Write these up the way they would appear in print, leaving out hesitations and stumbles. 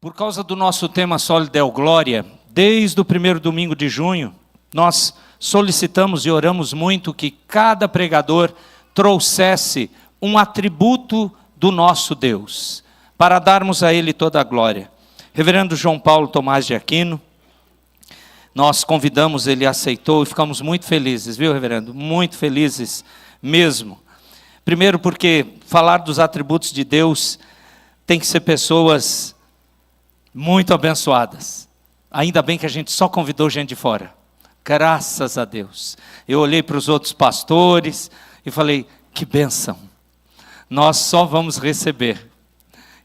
Por causa do nosso tema Soli Deo Glória, desde o primeiro domingo de junho, nós solicitamos e oramos muito que cada pregador trouxesse um atributo do nosso Deus, para darmos a Ele toda a glória. Reverendo João Paulo Tomás de Aquino, nós convidamos, ele aceitou e ficamos muito felizes, viu, reverendo? Muito felizes mesmo. Primeiro porque falar dos atributos de Deus tem que ser pessoas muito abençoadas. Ainda bem que a gente só convidou gente de fora. Graças a Deus. Eu olhei para os outros pastores e falei, que bênção. Nós só vamos receber.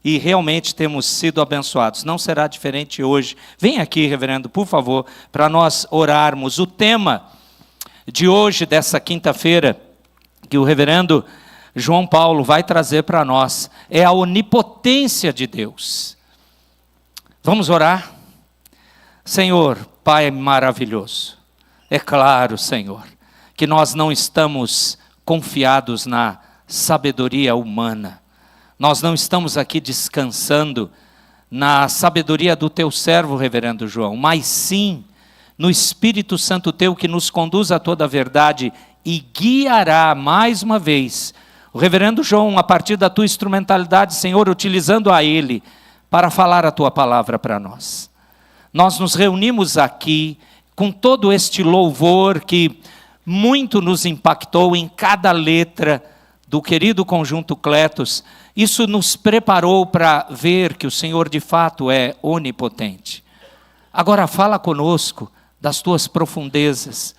E realmente temos sido abençoados. Não será diferente hoje. Vem aqui, reverendo, por favor, para nós orarmos. O tema de hoje, dessa quinta-feira, que o reverendo João Paulo vai trazer para nós, é a onipotência de Deus. Vamos orar? Senhor, Pai maravilhoso, é claro, Senhor, que nós não estamos confiados na sabedoria humana. Nós não estamos aqui descansando na sabedoria do teu servo, reverendo João, mas sim no Espírito Santo teu que nos conduz a toda a verdade e guiará mais uma vez o reverendo João a partir da tua instrumentalidade, Senhor, utilizando a ele para falar a tua palavra para nós. Nós nos reunimos aqui com todo este louvor que muito nos impactou em cada letra do querido conjunto Cletos. Isso nos preparou para ver que o Senhor de fato é onipotente. Agora fala conosco das tuas profundezas,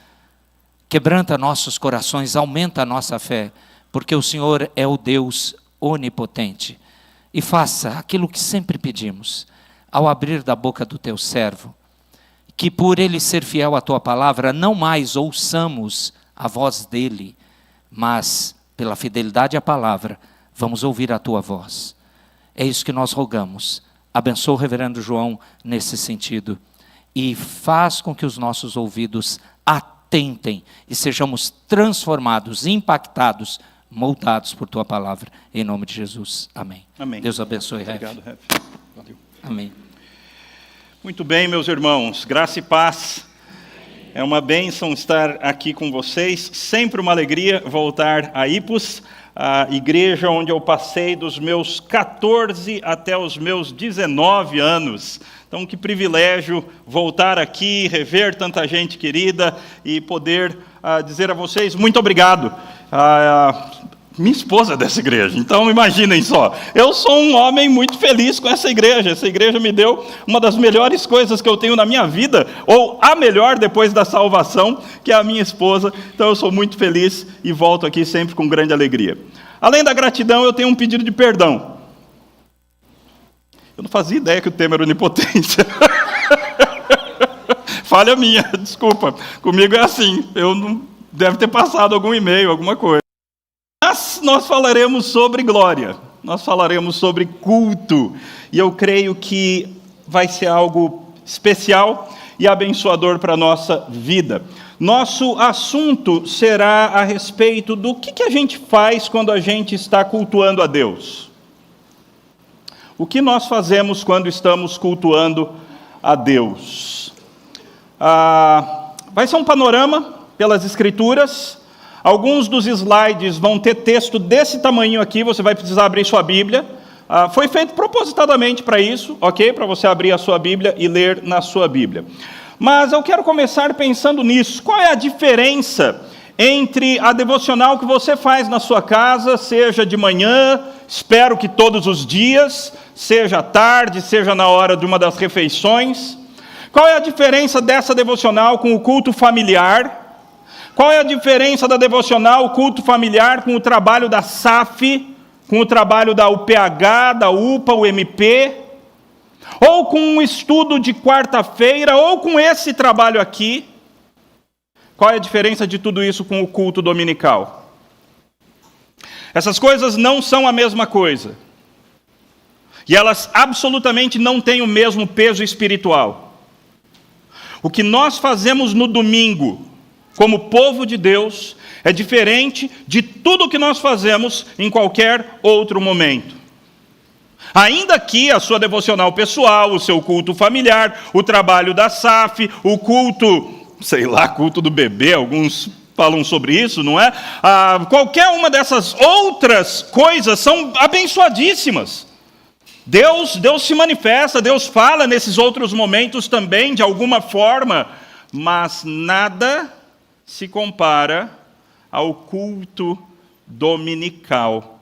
quebranta nossos corações, aumenta a nossa fé, porque o Senhor é o Deus onipotente. E faça aquilo que sempre pedimos, ao abrir da boca do teu servo, que por ele ser fiel à tua palavra, não mais ouçamos a voz dele, mas pela fidelidade à palavra, vamos ouvir a tua voz. É isso que nós rogamos. Abençoa o reverendo João nesse sentido. E faz com que os nossos ouvidos atentem e sejamos transformados, impactados, moldados por tua palavra. Em nome de Jesus. Amém. Amém. Deus abençoe. Obrigado, Ref. Valeu. Amém. Muito bem, meus irmãos. Graça e paz. É uma bênção estar aqui com vocês. Sempre uma alegria voltar a Ipos, a igreja onde eu passei dos meus 14 até os meus 19 anos. Então, que privilégio voltar aqui, rever tanta gente querida e poder dizer a vocês muito obrigado. Minha esposa é dessa igreja, então imaginem só. Eu sou um homem muito feliz com essa igreja. Essa igreja me deu uma das melhores coisas que eu tenho na minha vida, ou a melhor depois da salvação, que é a minha esposa. Então eu sou muito feliz e volto aqui sempre com grande alegria. Além da gratidão, eu tenho um pedido de perdão. Eu não fazia ideia que o tema era onipotência. Falha minha, desculpa. Comigo é assim, eu não deve ter passado algum e-mail, alguma coisa. Mas nós falaremos sobre glória, nós falaremos sobre culto, e eu creio que vai ser algo especial e abençoador para a nossa vida. Nosso assunto será a respeito do que a gente faz quando a gente está cultuando a Deus. O que nós fazemos quando estamos cultuando a Deus? Vai ser um panorama pelas Escrituras. Alguns dos slides vão ter texto desse tamanho aqui, você vai precisar abrir sua Bíblia. Foi feito propositadamente para isso, ok? Para você abrir a sua Bíblia e ler na sua Bíblia. Mas eu quero começar pensando nisso. Qual é a diferença entre a devocional que você faz na sua casa, seja de manhã, espero que todos os dias, seja à tarde, seja na hora de uma das refeições? Qual é a diferença dessa devocional com o culto familiar? Qual é a diferença da devocional, o culto familiar, com o trabalho da SAF, com o trabalho da UPH, da UPA, o MP? Ou com um estudo de quarta-feira, ou com esse trabalho aqui? Qual é a diferença de tudo isso com o culto dominical? Essas coisas não são a mesma coisa. E elas absolutamente não têm o mesmo peso espiritual. O que nós fazemos no domingo, como povo de Deus, é diferente de tudo o que nós fazemos em qualquer outro momento. Ainda que a sua devocional pessoal, o seu culto familiar, o trabalho da SAF, o culto, culto do bebê, alguns falam sobre isso, não é? Qualquer uma dessas outras coisas são abençoadíssimas. Deus se manifesta, Deus fala nesses outros momentos também, de alguma forma, mas nada se compara ao culto dominical.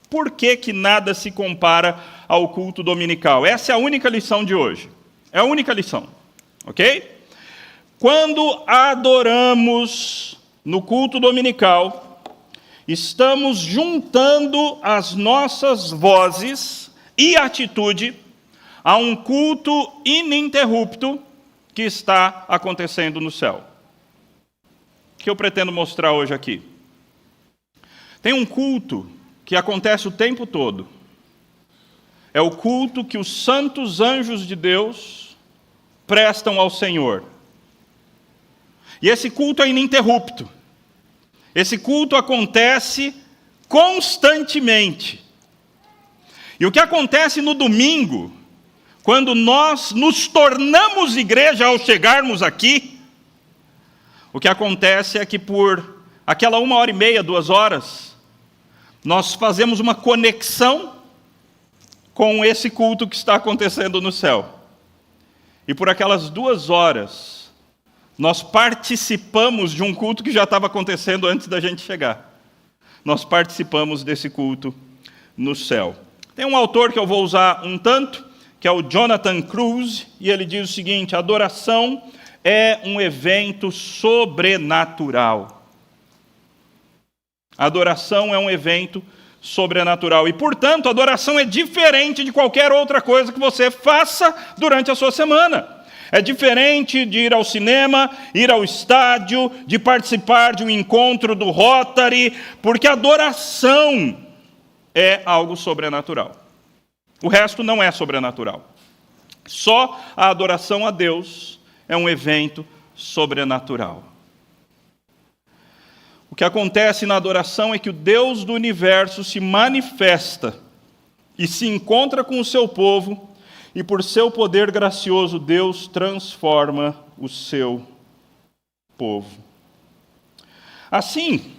Por que nada se compara ao culto dominical? Essa é a única lição de hoje. É a única lição, ok? Quando adoramos no culto dominical, estamos juntando as nossas vozes e atitude a um culto ininterrupto que está acontecendo no céu. O que eu pretendo mostrar hoje aqui? Tem um culto que acontece o tempo todo. É o culto que os santos anjos de Deus prestam ao Senhor. E esse culto é ininterrupto. Esse culto acontece constantemente. E o que acontece no domingo, quando nós nos tornamos igreja ao chegarmos aqui, o que acontece é que por aquela 1h30, 2 horas, nós fazemos uma conexão com esse culto que está acontecendo no céu. E por aquelas 2 horas, nós participamos de um culto que já estava acontecendo antes da gente chegar. Nós participamos desse culto no céu. Tem um autor que eu vou usar um tanto, que é o Jonathan Cruz, e ele diz o seguinte: adoração é um evento sobrenatural. A adoração é um evento sobrenatural. E, portanto, a adoração é diferente de qualquer outra coisa que você faça durante a sua semana. É diferente de ir ao cinema, ir ao estádio, de participar de um encontro do Rotary, porque a adoração é algo sobrenatural. O resto não é sobrenatural. Só a adoração a Deus é um evento sobrenatural. O que acontece na adoração é que o Deus do universo se manifesta e se encontra com o seu povo, e por seu poder gracioso, Deus transforma o seu povo. Assim,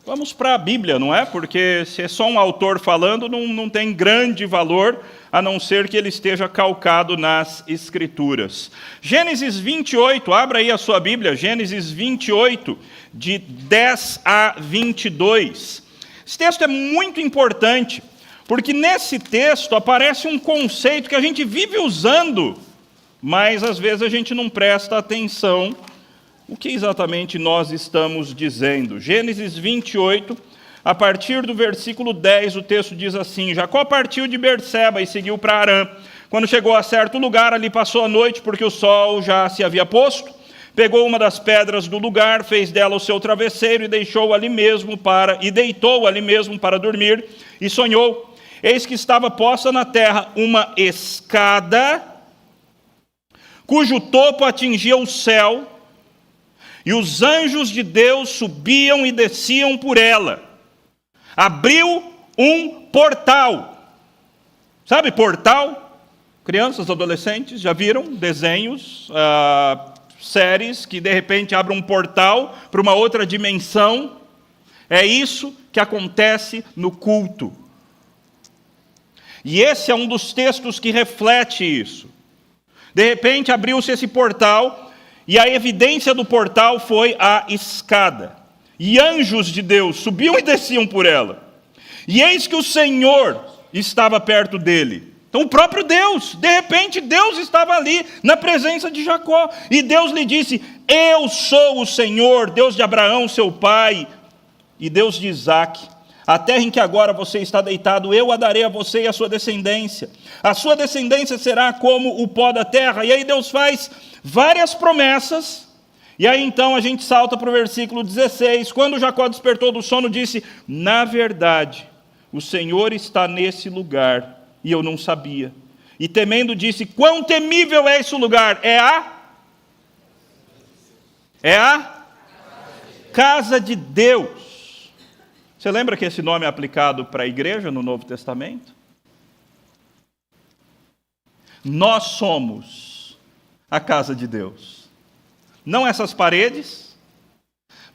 vamos para a Bíblia, não é? Porque se é só um autor falando, não tem grande valor, a não ser que ele esteja calcado nas Escrituras. Gênesis 28, abra aí a sua Bíblia, Gênesis 28, de 10 a 22. Esse texto é muito importante, porque nesse texto aparece um conceito que a gente vive usando, mas às vezes a gente não presta atenção o que exatamente nós estamos dizendo. Gênesis 28, a partir do versículo 10, o texto diz assim: Jacó partiu de Berseba e seguiu para Harã. Quando chegou a certo lugar, ali passou a noite, porque o sol já se havia posto. Pegou uma das pedras do lugar, fez dela o seu travesseiro e deitou ali mesmo para dormir, e sonhou. Eis que estava posta na terra uma escada, cujo topo atingia o céu, e os anjos de Deus subiam e desciam por ela. Abriu um portal. Sabe portal? Crianças, adolescentes, já viram desenhos, séries que de repente abrem um portal para uma outra dimensão? É isso que acontece no culto. E esse é um dos textos que reflete isso. De repente abriu-se esse portal, e a evidência do portal foi a escada. E anjos de Deus subiam e desciam por ela. E eis que o Senhor estava perto dele. Então o próprio Deus, de repente Deus estava ali, na presença de Jacó. E Deus lhe disse: eu sou o Senhor, Deus de Abraão, seu pai, e Deus de Isaque. A terra em que agora você está deitado, eu a darei a você e a sua descendência. A sua descendência será como o pó da terra. E aí Deus faz várias promessas. E aí então a gente salta para o versículo 16. Quando Jacó despertou do sono, disse: na verdade, o Senhor está nesse lugar, e eu não sabia. E temendo disse: quão temível é esse lugar? É a casa de Deus. Você lembra que esse nome é aplicado para a igreja no Novo Testamento? Nós somos a casa de Deus. Não essas paredes,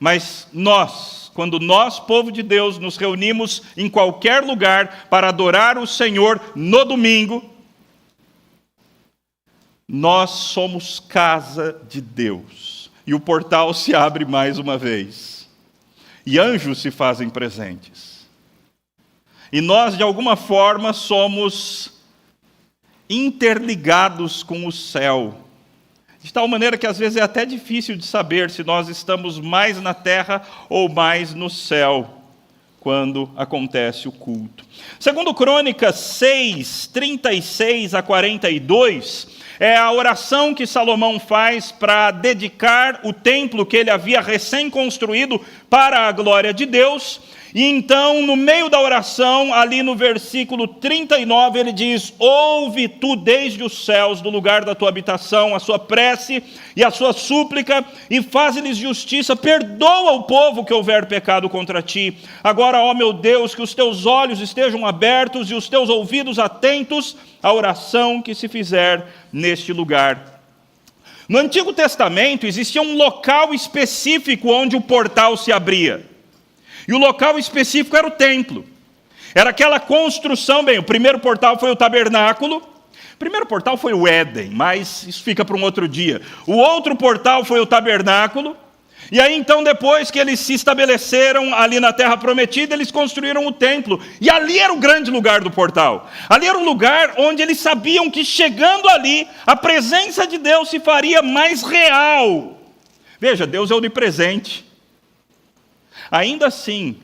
mas nós, quando nós, povo de Deus, nos reunimos em qualquer lugar para adorar o Senhor no domingo, nós somos casa de Deus. E o portal se abre mais uma vez. E anjos se fazem presentes. E nós, de alguma forma, somos interligados com o céu. De tal maneira que às vezes é até difícil de saber se nós estamos mais na terra ou mais no céu, quando acontece o culto. Segundo Crônicas 6, 36 a 42, é a oração que Salomão faz para dedicar o templo que ele havia recém-construído para a glória de Deus. E então, no meio da oração, ali no versículo 39, ele diz: ouve tu desde os céus, do lugar da tua habitação, a sua prece e a sua súplica, e faze-lhes justiça, perdoa o povo que houver pecado contra ti. Agora, ó meu Deus, que os teus olhos estejam abertos e os teus ouvidos atentos à oração que se fizer neste lugar. No Antigo Testamento, existia um local específico onde o portal se abria. E o local específico era o templo. Era aquela construção, bem, o primeiro portal foi o tabernáculo. O primeiro portal foi o Éden, mas isso fica para um outro dia. O outro portal foi o tabernáculo. E aí então, depois que eles se estabeleceram ali na terra prometida, eles construíram o templo. E ali era o grande lugar do portal. Ali era um lugar onde eles sabiam que chegando ali, a presença de Deus se faria mais real. Veja, Deus é onipresente. Ainda assim,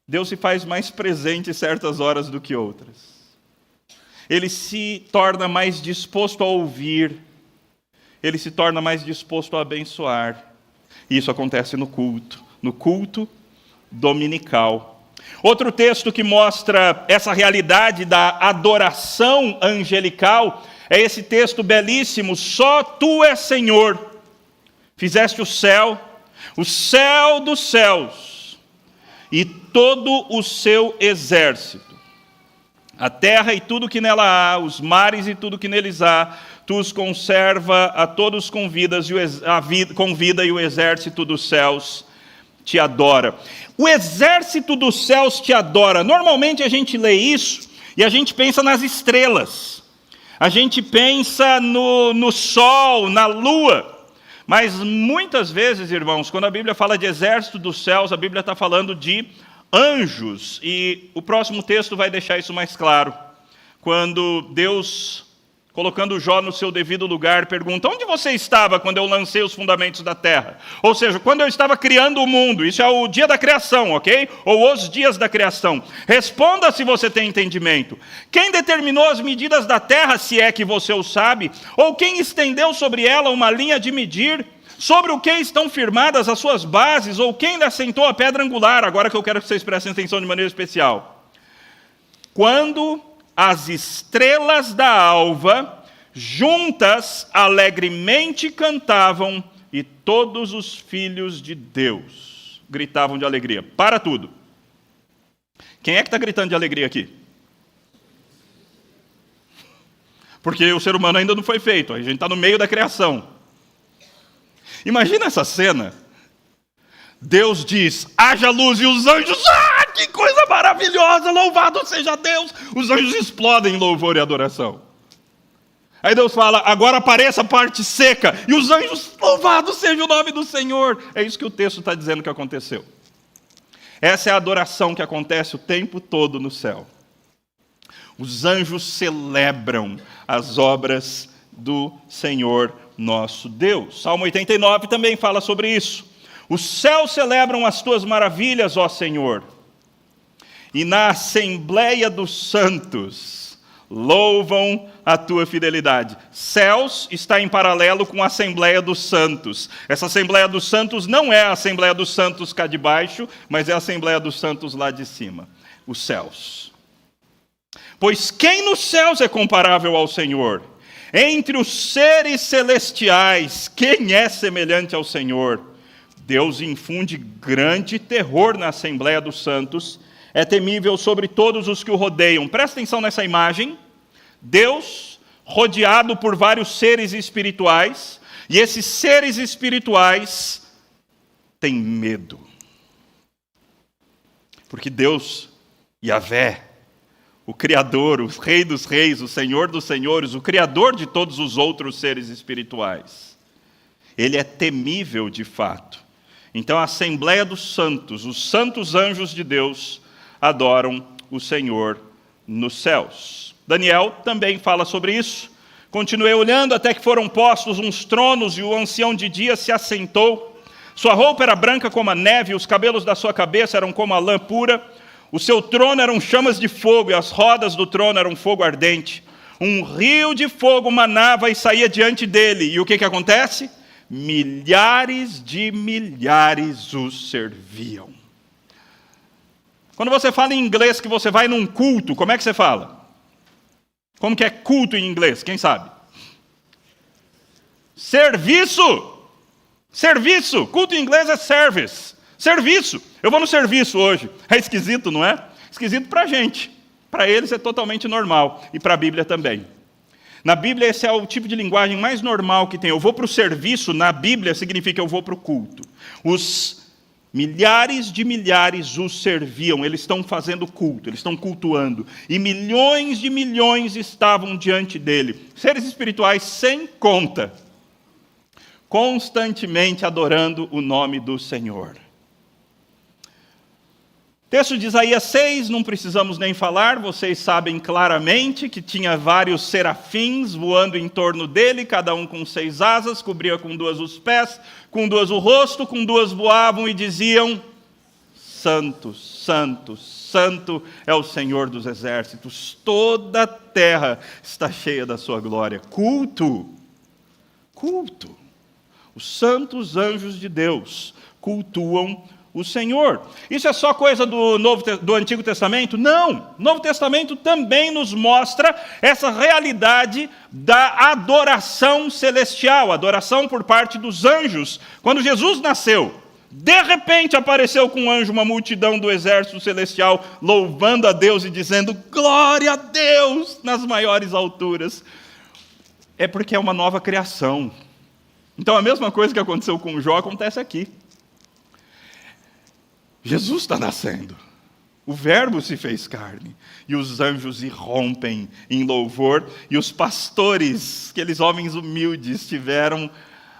Deus se faz mais presente em certas horas do que outras. Ele se torna mais disposto a ouvir. Ele se torna mais disposto a abençoar. E isso acontece no culto dominical. Outro texto que mostra essa realidade da adoração angelical é esse texto belíssimo: só tu és Senhor, fizeste o céu dos céus, e todo o seu exército, a terra e tudo que nela há, os mares e tudo que neles há, tu os conserva a todos com vida, e o exército dos céus te adora. O exército dos céus te adora. Normalmente a gente lê isso e a gente pensa nas estrelas, a gente pensa no sol, na lua. Mas muitas vezes, irmãos, quando a Bíblia fala de exército dos céus, a Bíblia está falando de anjos. E o próximo texto vai deixar isso mais claro. Quando Deus, colocando Jó no seu devido lugar, pergunta: onde você estava quando eu lancei os fundamentos da terra? Ou seja, quando eu estava criando o mundo. Isso é o dia da criação, ok? Ou os dias da criação. Responda se você tem entendimento. Quem determinou as medidas da terra, se é que você o sabe? Ou quem estendeu sobre ela uma linha de medir? Sobre o que estão firmadas as suas bases? Ou quem lhe assentou a pedra angular? Agora que eu quero que vocês prestem atenção de maneira especial. Quando as estrelas da alva, juntas, alegremente cantavam, e todos os filhos de Deus gritavam de alegria. Para tudo. Quem é que está gritando de alegria aqui? Porque o ser humano ainda não foi feito, a gente está no meio da criação. Imagina essa cena. Deus diz: haja luz, e os anjos, que coisa maravilhosa, louvado seja Deus. Os anjos explodem em louvor e adoração. Aí Deus fala: agora apareça a parte seca, e os anjos, louvado seja o nome do Senhor. É isso que o texto está dizendo que aconteceu. Essa é a adoração que acontece o tempo todo no céu. Os anjos celebram as obras do Senhor nosso Deus. Salmo 89 também fala sobre isso. Os céus celebram as tuas maravilhas, ó Senhor, e na assembleia dos santos louvam a tua fidelidade. Céus está em paralelo com a Assembleia dos Santos. Essa Assembleia dos Santos não é a Assembleia dos Santos cá de baixo, mas é a Assembleia dos Santos lá de cima. Os céus. Pois quem nos céus é comparável ao Senhor? Entre os seres celestiais, quem é semelhante ao Senhor? Deus infunde grande terror na Assembleia dos Santos, é temível sobre todos os que o rodeiam. Presta atenção nessa imagem. Deus rodeado por vários seres espirituais, e esses seres espirituais têm medo. Porque Deus, Yahvé, o Criador, o Rei dos Reis, o Senhor dos Senhores, o Criador de todos os outros seres espirituais, Ele é temível de fato. Então a Assembleia dos Santos, os santos anjos de Deus, adoram o Senhor nos céus. Daniel também fala sobre isso. Continuei olhando até que foram postos uns tronos e o ancião de dia se assentou. Sua roupa era branca como a neve, os cabelos da sua cabeça eram como a lã pura. O seu trono eram chamas de fogo e as rodas do trono eram fogo ardente. Um rio de fogo manava e saía diante dele. E o que acontece? Milhares de milhares os serviam. Quando você fala em inglês que você vai num culto, como é que você fala? Como que é culto em inglês? Quem sabe? Serviço! Serviço! Culto em inglês é service. Serviço! Eu vou no serviço hoje. É esquisito, não é? Esquisito para a gente. Para eles é totalmente normal. E para a Bíblia também. Na Bíblia, esse é o tipo de linguagem mais normal que tem. Eu vou para o serviço, na Bíblia, significa eu vou para o culto. Os milhares de milhares os serviam. Eles estão fazendo culto, eles estão cultuando. E milhões de milhões estavam diante dele. Seres espirituais sem conta. Constantemente adorando o nome do Senhor. Texto de Isaías 6, não precisamos nem falar, vocês sabem claramente que tinha vários serafins voando em torno dele, cada um com 6 asas, cobria com 2 os pés, com 2 o rosto, com 2 voavam e diziam: Santo, Santo, Santo é o Senhor dos exércitos, toda a terra está cheia da sua glória. Culto, culto. Os santos anjos de Deus cultuam o Senhor. Isso é só coisa do Antigo Testamento? Não! O Novo Testamento também nos mostra essa realidade da adoração celestial, adoração por parte dos anjos. Quando Jesus nasceu, de repente apareceu com um anjo uma multidão do exército celestial, louvando a Deus e dizendo: glória a Deus nas maiores alturas. É porque é uma nova criação. Então a mesma coisa que aconteceu com Jó acontece aqui. Jesus está nascendo. O Verbo se fez carne. E os anjos irrompem em louvor. E os pastores, aqueles homens humildes, tiveram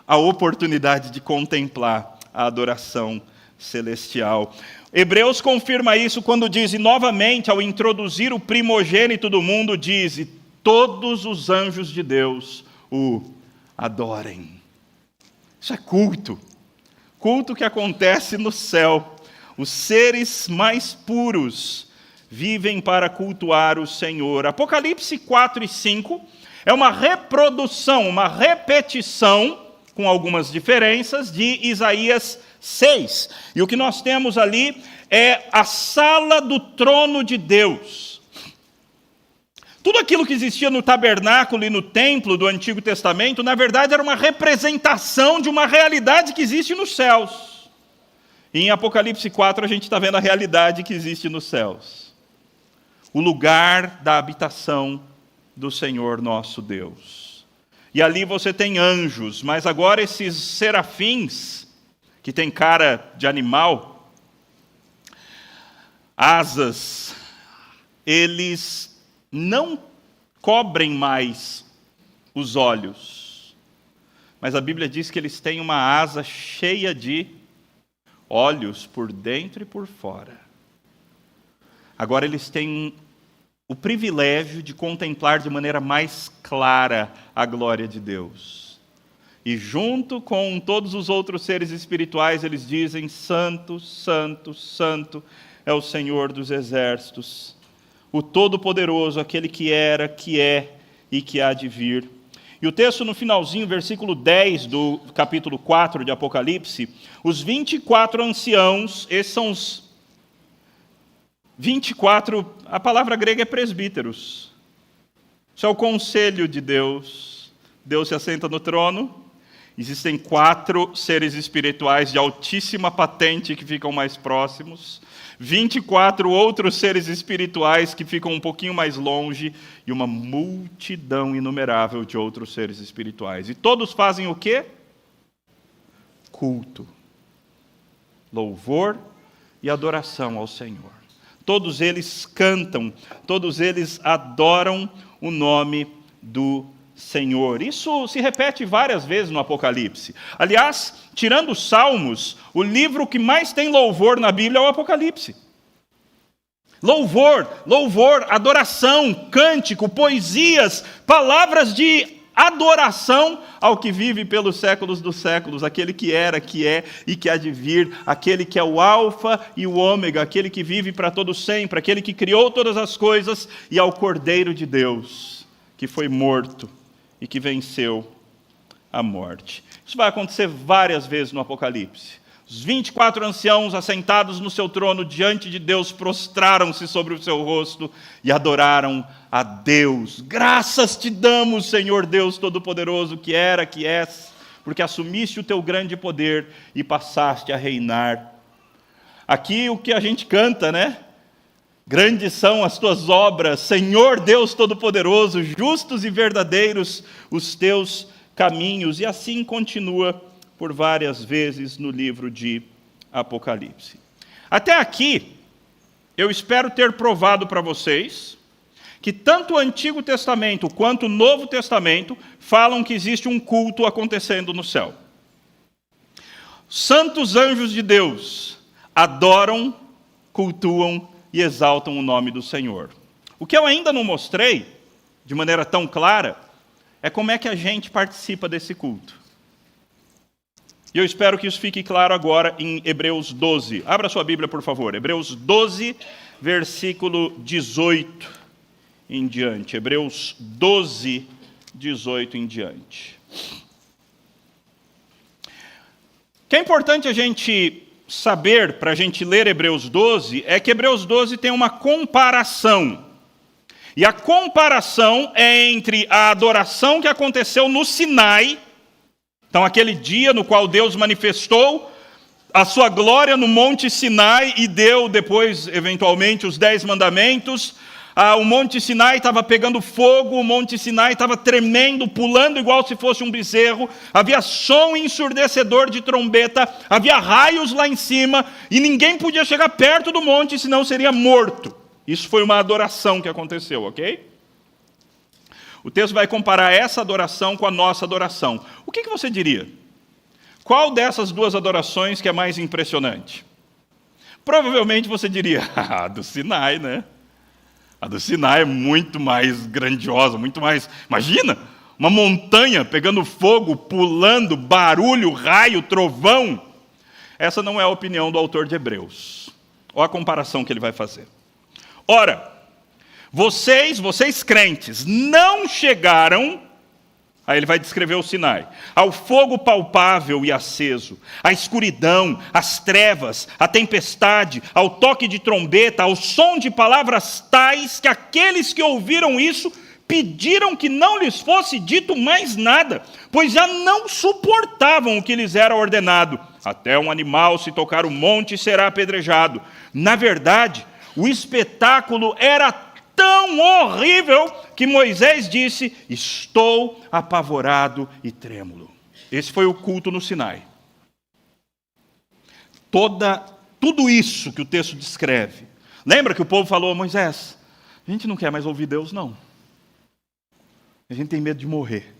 a oportunidade de contemplar a adoração celestial. Hebreus confirma isso quando diz, e novamente, ao introduzir o primogênito do mundo, diz: e todos os anjos de Deus o adorem. Isso é culto. Culto que acontece no céu. Os seres mais puros vivem para cultuar o Senhor. Apocalipse 4 e 5 é uma reprodução, uma repetição, com algumas diferenças, de Isaías 6. E o que nós temos ali é a sala do trono de Deus. Tudo aquilo que existia no tabernáculo e no templo do Antigo Testamento, na verdade, era uma representação de uma realidade que existe nos céus. E em Apocalipse 4 a gente está vendo a realidade que existe nos céus. O lugar da habitação do Senhor nosso Deus. E ali você tem anjos, mas agora esses serafins, que tem cara de animal, asas, eles não cobrem mais os olhos. Mas a Bíblia diz que eles têm uma asa cheia de olhos por dentro e por fora. Agora eles têm o privilégio de contemplar de maneira mais clara a glória de Deus. E junto com todos os outros seres espirituais, eles dizem: Santo, Santo, Santo é o Senhor dos exércitos, o Todo-Poderoso, aquele que era, que é e que há de vir. E o texto no finalzinho, versículo 10 do capítulo 4 de Apocalipse, os 24 anciãos, esses são os 24, a palavra grega é presbíteros. Isso é o conselho de Deus. Deus se assenta no trono. Existem 4 seres espirituais de altíssima patente que ficam mais próximos. 24 outros seres espirituais que ficam um pouquinho mais longe e uma multidão inumerável de outros seres espirituais. E todos fazem o quê? Culto, louvor e adoração ao Senhor. Todos eles cantam, todos eles adoram o nome do Senhor. Isso se repete várias vezes no Apocalipse. Aliás, tirando os Salmos, o livro que mais tem louvor na Bíblia é o Apocalipse. Louvor, adoração, cântico, poesias, palavras de adoração ao que vive pelos séculos dos séculos, aquele que era, que é e que há de vir, aquele que é o Alfa e o Ômega, aquele que vive para todo sempre, aquele que criou todas as coisas, e ao Cordeiro de Deus, que foi morto e que venceu a morte. Isso vai acontecer várias vezes no Apocalipse. Os 24 anciãos assentados no seu trono diante de Deus prostraram-se sobre o seu rosto e adoraram a Deus. Graças te damos, Senhor Deus Todo-Poderoso, que era, que és, porque assumiste o teu grande poder e passaste a reinar. Aqui o que a gente canta, né? Grandes são as tuas obras, Senhor Deus Todo-Poderoso, justos e verdadeiros os teus caminhos. E assim continua por várias vezes no livro de Apocalipse. Até aqui, eu espero ter provado para vocês que tanto o Antigo Testamento quanto o Novo Testamento falam que existe um culto acontecendo no céu. Santos anjos de Deus adoram, cultuam e exaltam o nome do Senhor. O que eu ainda não mostrei, de maneira tão clara, é como é que a gente participa desse culto. E eu espero que isso fique claro agora em Hebreus 12. Abra sua Bíblia, por favor. Hebreus 12, versículo 18 em diante. Hebreus 12, 18 em diante. O que é importante a gente saber, para a gente ler Hebreus 12, é que Hebreus 12 tem uma comparação. E a comparação é entre a adoração que aconteceu no Sinai, então aquele dia no qual Deus manifestou a sua glória no Monte Sinai e deu depois, eventualmente, os 10 mandamentos. O Monte Sinai estava pegando fogo, o Monte Sinai estava tremendo, pulando igual se fosse um bezerro, havia som ensurdecedor de trombeta, havia raios lá em cima, e ninguém podia chegar perto do monte, senão seria morto. Isso foi uma adoração que aconteceu, ok? O texto vai comparar essa adoração com a nossa adoração. O que você diria? Qual dessas duas adorações que é mais impressionante? Provavelmente você diria, a do Sinai, né? A do Sinai é muito mais grandiosa, muito mais... Imagina, uma montanha pegando fogo, pulando, barulho, raio, trovão. Essa não é a opinião do autor de Hebreus. Olha a comparação que ele vai fazer. Ora, vocês crentes, não chegaram... Aí ele vai descrever o Sinai. Ao fogo palpável e aceso, à escuridão, às trevas, à tempestade, ao toque de trombeta, ao som de palavras tais que aqueles que ouviram isso pediram que não lhes fosse dito mais nada, pois já não suportavam o que lhes era ordenado. Até um animal, se tocar o monte, será apedrejado. Na verdade, o espetáculo era tão horrível que Moisés disse, estou apavorado e trêmulo. Esse foi o culto no Sinai. Tudo isso que o texto descreve. Lembra que o povo falou, Moisés, a gente não quer mais ouvir Deus, não. A gente tem medo de morrer.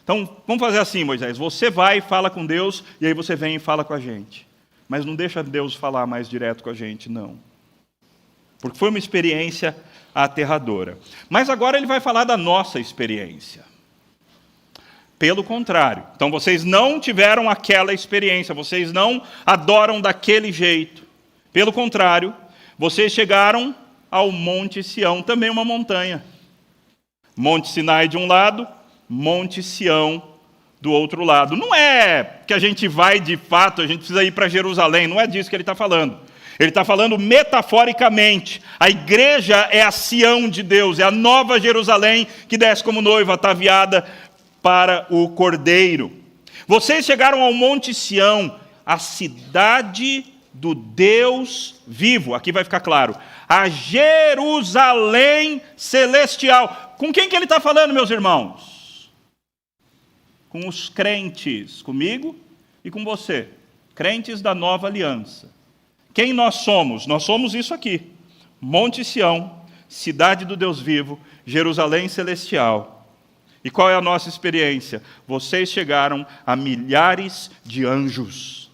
Então, vamos fazer assim, Moisés, você vai e fala com Deus, e aí você vem e fala com a gente. Mas não deixa Deus falar mais direto com a gente, não. Porque foi uma experiência aterradora. Mas agora ele vai falar da nossa experiência. Pelo contrário. Então vocês não tiveram aquela experiência, vocês não adoram daquele jeito. Pelo contrário, vocês chegaram ao Monte Sião, também uma montanha. Monte Sinai de um lado, Monte Sião do outro lado. Não é que a gente vai de fato, a gente precisa ir para Jerusalém, não é disso que ele está falando. Ele está falando metaforicamente. A igreja é a Sião de Deus, é a nova Jerusalém que desce como noiva ataviada para o Cordeiro. Vocês chegaram ao Monte Sião, a cidade do Deus vivo. Aqui vai ficar claro. A Jerusalém celestial. Com quem que ele está falando, meus irmãos? Com os crentes, comigo e com você. Crentes da nova aliança. Quem nós somos? Nós somos isso aqui. Monte Sião, cidade do Deus vivo, Jerusalém celestial. E qual é a nossa experiência? Vocês chegaram a milhares de anjos.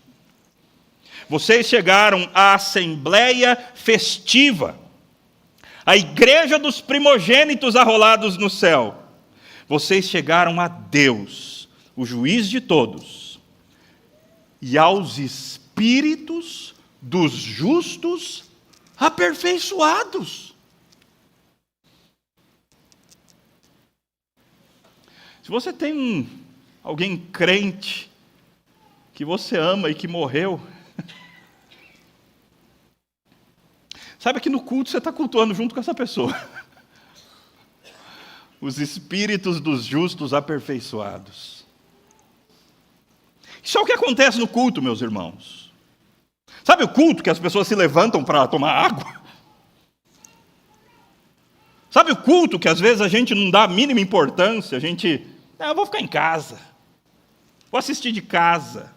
Vocês chegaram à assembleia festiva, a igreja dos primogênitos arrolados no céu. Vocês chegaram a Deus, o juiz de todos, e aos espíritos dos justos aperfeiçoados. Se você tem alguém crente que você ama e que morreu, saiba que no culto você está cultuando junto com essa pessoa. Os espíritos dos justos aperfeiçoados. Isso é o que acontece no culto, meus irmãos. Sabe o culto que as pessoas se levantam para tomar água? Sabe o culto que às vezes a gente não dá a mínima importância, a gente... eu vou ficar em casa, vou assistir de casa.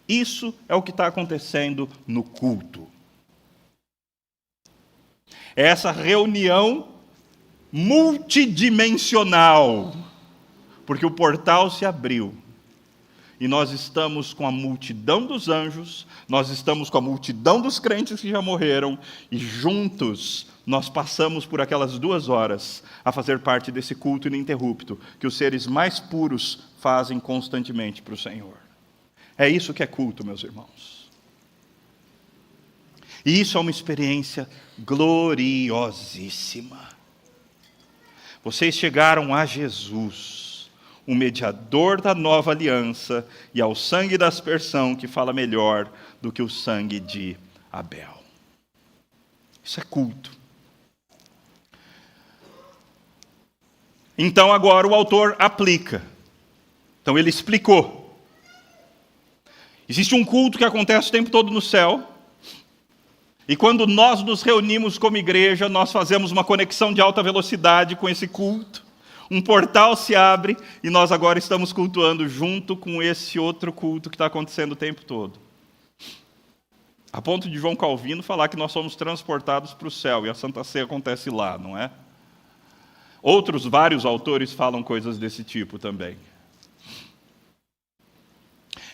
Isso é o que está acontecendo no culto. É essa reunião multidimensional, porque o portal se abriu, e nós estamos com a multidão dos anjos, nós estamos com a multidão dos crentes que já morreram, e juntos nós passamos por aquelas 2 horas a fazer parte desse culto ininterrupto que os seres mais puros fazem constantemente para o Senhor. É isso que é culto, meus irmãos. E isso é uma experiência gloriosíssima. Vocês chegaram a Jesus, o mediador da nova aliança, e ao sangue da aspersão que fala melhor do que o sangue de Abel. Isso é culto. Então agora o autor aplica. Então ele explicou. Existe um culto que acontece o tempo todo no céu. E quando nós nos reunimos como igreja, nós fazemos uma conexão de alta velocidade com esse culto. Um portal se abre e nós agora estamos cultuando junto com esse outro culto que está acontecendo o tempo todo. A ponto de João Calvino falar que nós somos transportados para o céu e a Santa Ceia acontece lá, não é? Outros vários autores falam coisas desse tipo também.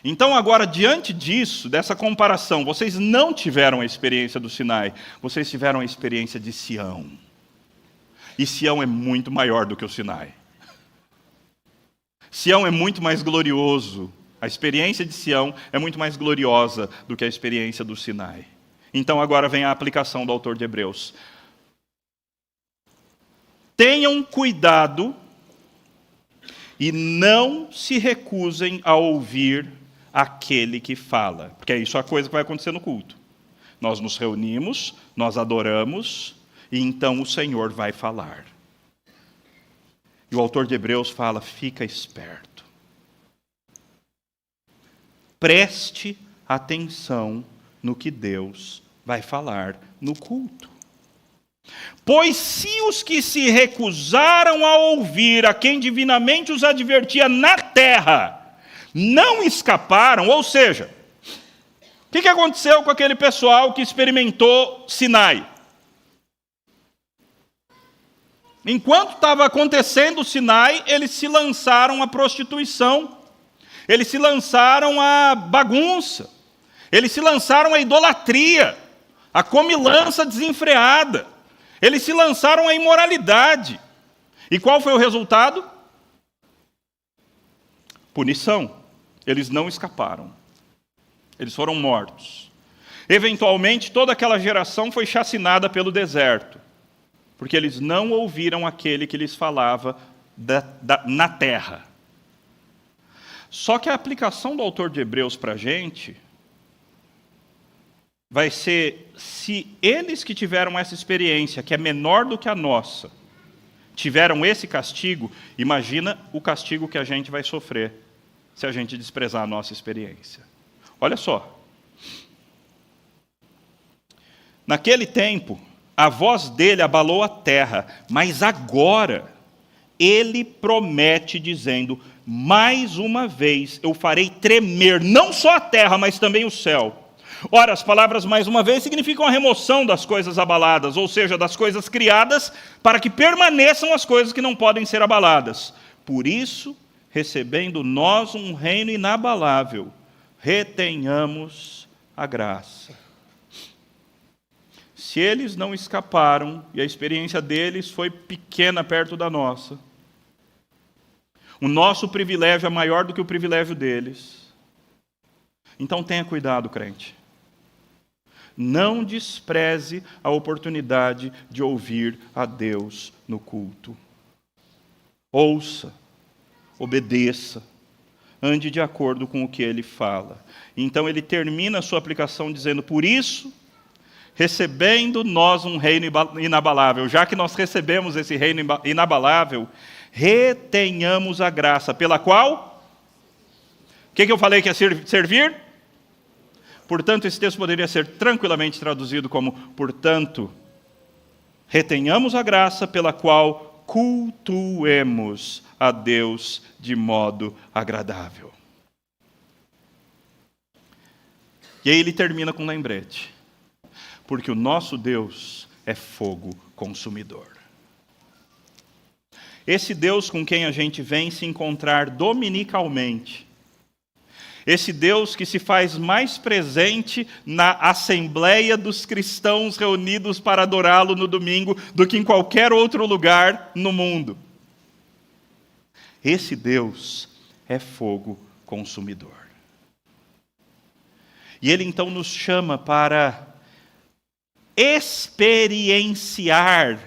Então agora, diante disso, dessa comparação, vocês não tiveram a experiência do Sinai, vocês tiveram a experiência de Sião. E Sião é muito maior do que o Sinai. Sião é muito mais glorioso. A experiência de Sião é muito mais gloriosa do que a experiência do Sinai. Então agora vem a aplicação do autor de Hebreus. Tenham cuidado e não se recusem a ouvir aquele que fala. Porque é isso a coisa que vai acontecer no culto. Nós nos reunimos, nós adoramos, e então o Senhor vai falar. E o autor de Hebreus fala, fica esperto. Preste atenção no que Deus vai falar no culto. Pois se os que se recusaram a ouvir a quem divinamente os advertia na terra, não escaparam, ou seja, o que aconteceu com aquele pessoal que experimentou Sinai? Enquanto estava acontecendo o Sinai, eles se lançaram à prostituição, eles se lançaram à bagunça, eles se lançaram à idolatria, à comilança desenfreada, eles se lançaram à imoralidade. E qual foi o resultado? Punição. Eles não escaparam. Eles foram mortos. Eventualmente, toda aquela geração foi chacinada pelo deserto, porque eles não ouviram aquele que lhes falava na terra. Só que a aplicação do autor de Hebreus para a gente vai ser, se eles que tiveram essa experiência, que é menor do que a nossa, tiveram esse castigo, imagina o castigo que a gente vai sofrer se a gente desprezar a nossa experiência. Olha só, Naquele tempo, a voz dele abalou a terra, mas agora ele promete dizendo: mais uma vez eu farei tremer não só a terra, mas também o céu. Ora, as palavras mais uma vez significam a remoção das coisas abaladas, ou seja, das coisas criadas, para que permaneçam as coisas que não podem ser abaladas. Por isso, recebendo nós um reino inabalável, retenhamos a graça. Se eles não escaparam, e a experiência deles foi pequena perto da nossa, o nosso privilégio é maior do que o privilégio deles. Então tenha cuidado, crente. Não despreze a oportunidade de ouvir a Deus no culto. Ouça, obedeça, ande de acordo com o que ele fala. Então ele termina a sua aplicação dizendo: por isso, recebendo nós um reino inabalável, já que nós recebemos esse reino inabalável, retenhamos a graça, pela qual? O que eu falei que é servir? Portanto, esse texto poderia ser tranquilamente traduzido como: portanto, retenhamos a graça pela qual cultuemos a Deus de modo agradável. E aí ele termina com um lembrete: porque o nosso Deus é fogo consumidor. Esse Deus com quem a gente vem se encontrar dominicalmente, esse Deus que se faz mais presente na assembleia dos cristãos reunidos para adorá-lo no domingo do que em qualquer outro lugar no mundo. Esse Deus é fogo consumidor. E ele então nos chama para experienciar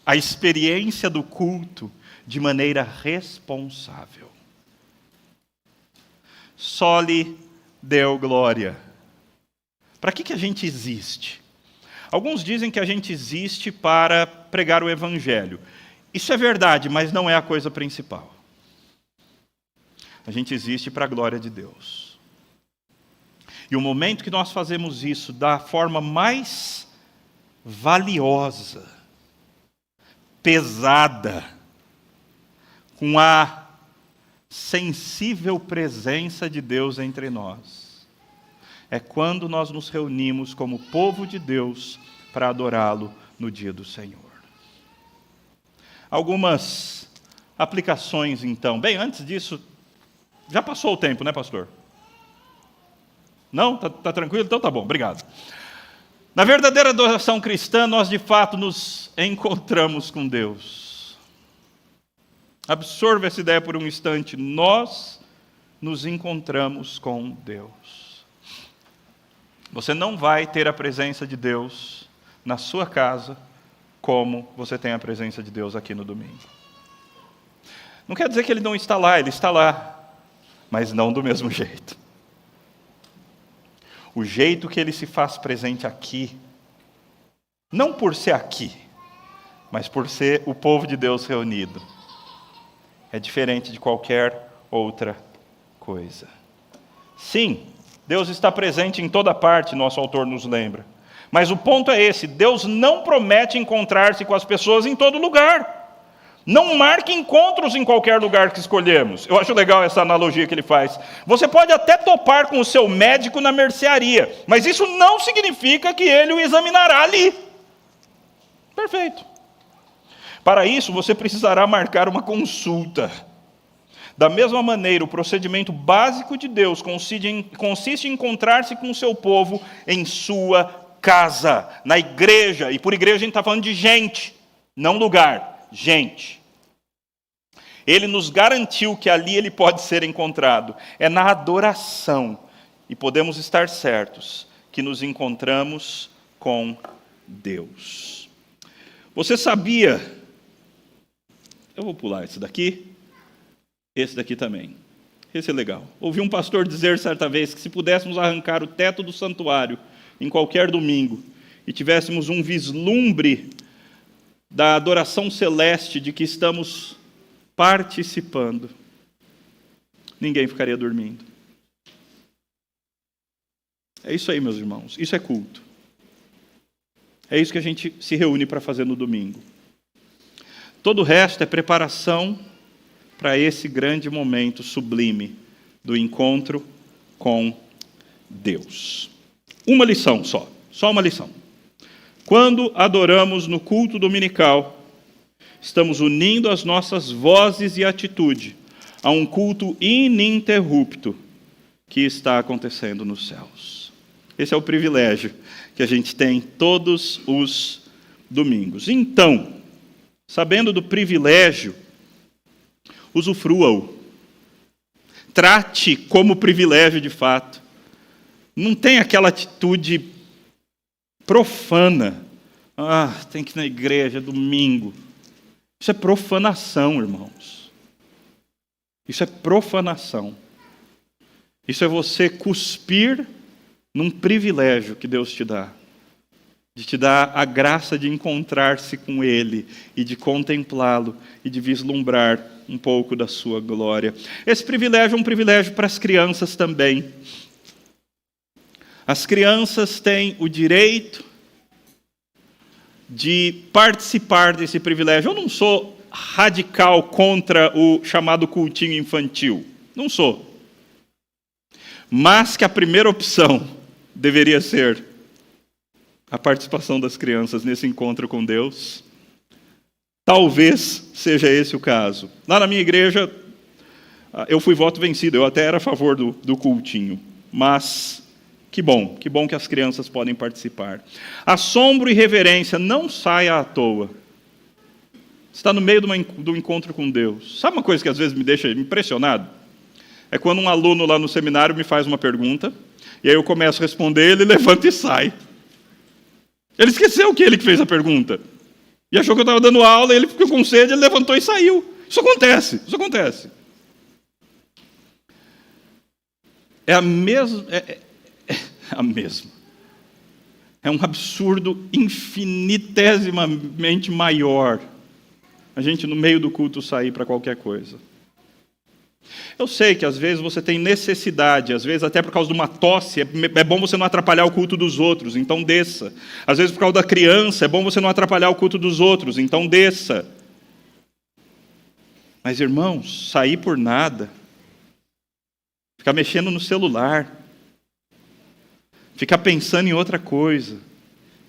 a experiência do culto de maneira responsável. Só lhe deu glória. Para que a gente existe? Alguns dizem que a gente existe para pregar o evangelho. Isso é verdade, mas não é a coisa principal. A gente existe para a glória de Deus. E o momento que nós fazemos isso da forma mais valiosa, pesada, com a sensível presença de Deus entre nós, é quando nós nos reunimos como povo de Deus para adorá-lo no dia do Senhor. Algumas aplicações, então. Bem, antes disso, já passou o tempo, né, pastor? Não? Tá tranquilo? Então tá bom, obrigado. Na verdadeira adoração cristã, nós de fato nos encontramos com Deus. Absorva essa ideia por um instante. Nós nos encontramos com Deus. Você não vai ter a presença de Deus na sua casa como você tem a presença de Deus aqui no domingo. Não quer dizer que Ele não está lá, Ele está lá, mas não do mesmo jeito. O jeito que Ele se faz presente aqui, não por ser aqui, mas por ser o povo de Deus reunido, é diferente de qualquer outra coisa. Sim, Deus está presente em toda parte, nosso autor nos lembra. Mas o ponto é esse: Deus não promete encontrar-se com as pessoas em todo lugar. Não marque encontros em qualquer lugar que escolhemos. Eu acho legal essa analogia que ele faz. Você pode até topar com o seu médico na mercearia, mas isso não significa que ele o examinará ali. Perfeito. Para isso, você precisará marcar uma consulta. Da mesma maneira, o procedimento básico de Deus consiste em encontrar-se com o seu povo em sua casa, na igreja. E por igreja a gente está falando de gente, não lugar, gente. Ele nos garantiu que ali ele pode ser encontrado. É na adoração, e podemos estar certos, que nos encontramos com Deus. Você sabia... Eu vou pular esse daqui também. Esse é legal. Ouvi um pastor dizer certa vez que se pudéssemos arrancar o teto do santuário em qualquer domingo e tivéssemos um vislumbre da adoração celeste de que estamos participando, ninguém ficaria dormindo. É isso aí, meus irmãos. Isso é culto. É isso que a gente se reúne para fazer no domingo. Todo o resto é preparação para esse grande momento sublime do encontro com Deus. Uma lição só uma lição. Quando adoramos no culto dominical, estamos unindo as nossas vozes e atitude a um culto ininterrupto que está acontecendo nos céus. Esse é o privilégio que a gente tem todos os domingos. Então, sabendo do privilégio, usufrua-o. Trate como privilégio de fato. Não tem aquela atitude profana. Tem que ir na igreja, domingo. Isso é profanação, irmãos. Isso é profanação. Isso é você cuspir num privilégio que Deus te dá. De te dar a graça de encontrar-se com Ele e de contemplá-lo e de vislumbrar um pouco da sua glória. Esse privilégio é um privilégio para as crianças também. As crianças têm o direito de participar desse privilégio. Eu não sou radical contra o chamado cultinho infantil. Não sou. Mas que a primeira opção deveria ser a participação das crianças nesse encontro com Deus. Talvez seja esse o caso. Lá na minha igreja, eu fui voto vencido. Eu até era a favor do cultinho. Mas que bom que as crianças podem participar. Assombro e reverência não saia à toa. Está no meio do encontro com Deus. Sabe uma coisa que às vezes me deixa impressionado? É quando um aluno lá no seminário me faz uma pergunta, e aí eu começo a responder, ele levanta e sai. Ele esqueceu que ele que fez a pergunta. E achou que eu estava dando aula, e ele ficou com sede, ele levantou e saiu. Isso acontece. É a mesma. É um absurdo infinitesimamente maior a gente, no meio do culto, sair para qualquer coisa. Eu sei que às vezes você tem necessidade, às vezes até por causa de uma tosse, é bom você não atrapalhar o culto dos outros, então desça. Às vezes por causa da criança, é bom você não atrapalhar o culto dos outros, então desça. Mas, irmãos, sair por nada, ficar mexendo no celular, ficar pensando em outra coisa,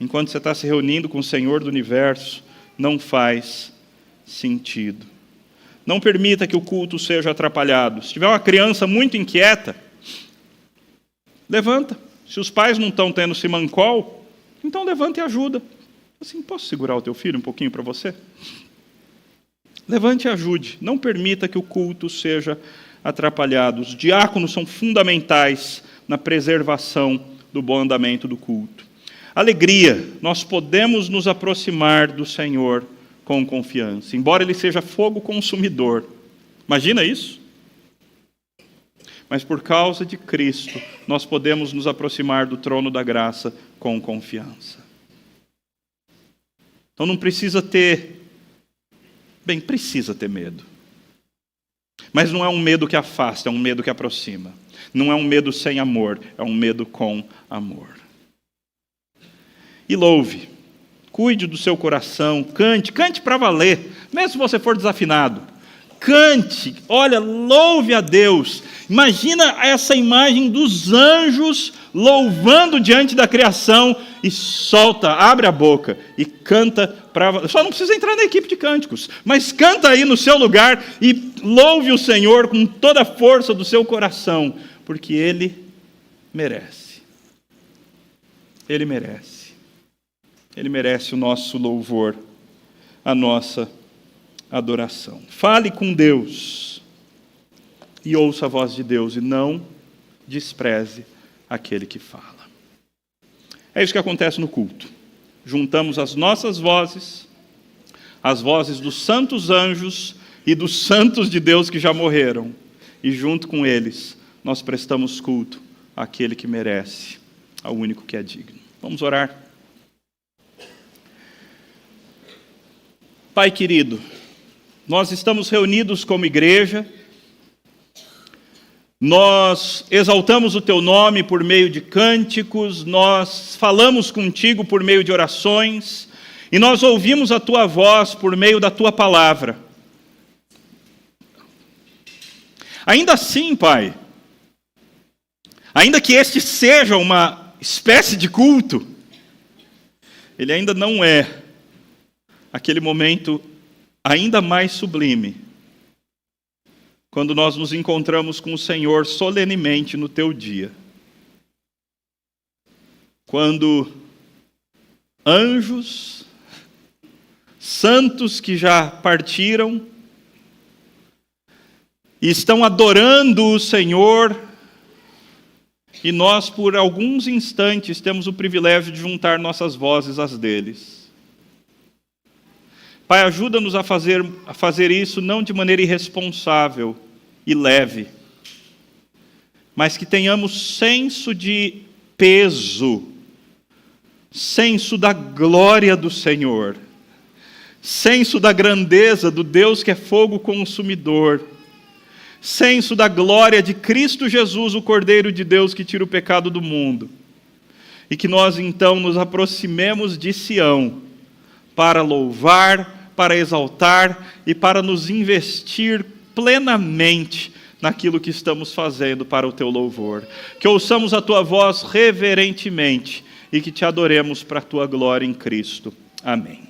enquanto você está se reunindo com o Senhor do Universo, não faz sentido. Não permita que o culto seja atrapalhado. Se tiver uma criança muito inquieta, levanta. Se os pais não estão tendo simancol, então levanta e ajuda. Assim, posso segurar o teu filho um pouquinho para você? Levante e ajude. Não permita que o culto seja atrapalhado. Os diáconos são fundamentais na preservação do bom andamento do culto. Alegria. Nós podemos nos aproximar do Senhor com confiança, embora Ele seja fogo consumidor. Imagina isso? Mas por causa de Cristo, nós podemos nos aproximar do trono da graça com confiança. Então não precisa ter... precisa ter medo. Mas não é um medo que afasta, é um medo que aproxima. Não é um medo sem amor, é um medo com amor. E louve. Cuide do seu coração, cante para valer, mesmo se você for desafinado. Cante, olha, louve a Deus. Imagina essa imagem dos anjos louvando diante da criação e solta, abre a boca e canta para valer. Só não precisa entrar na equipe de cânticos, mas canta aí no seu lugar e louve o Senhor com toda a força do seu coração, porque Ele merece. Ele merece. Ele merece o nosso louvor, a nossa adoração. Fale com Deus e ouça a voz de Deus e não despreze aquele que fala. É isso que acontece no culto. Juntamos as nossas vozes, as vozes dos santos anjos e dos santos de Deus que já morreram, e junto com eles nós prestamos culto àquele que merece, ao único que é digno. Vamos orar. Pai querido, nós estamos reunidos como igreja Nós exaltamos o Teu nome por meio de cânticos, nós falamos contigo por meio de orações, e nós ouvimos a Tua voz por meio da Tua palavra. Ainda assim, Pai, ainda que este seja uma espécie de culto, ele ainda não é aquele momento ainda mais sublime, quando nós nos encontramos com o Senhor solenemente no Teu dia. Quando anjos, santos que já partiram, e estão adorando o Senhor, e nós, por alguns instantes, temos o privilégio de juntar nossas vozes às deles. Pai, ajuda-nos a fazer isso não de maneira irresponsável e leve, mas que tenhamos senso de peso, senso da glória do Senhor, senso da grandeza do Deus que é fogo consumidor, senso da glória de Cristo Jesus, o Cordeiro de Deus que tira o pecado do mundo. E que nós então nos aproximemos de Sião para louvar, para exaltar e para nos investir plenamente naquilo que estamos fazendo para o Teu louvor. Que ouçamos a Tua voz reverentemente e que Te adoremos para a Tua glória em Cristo. Amém.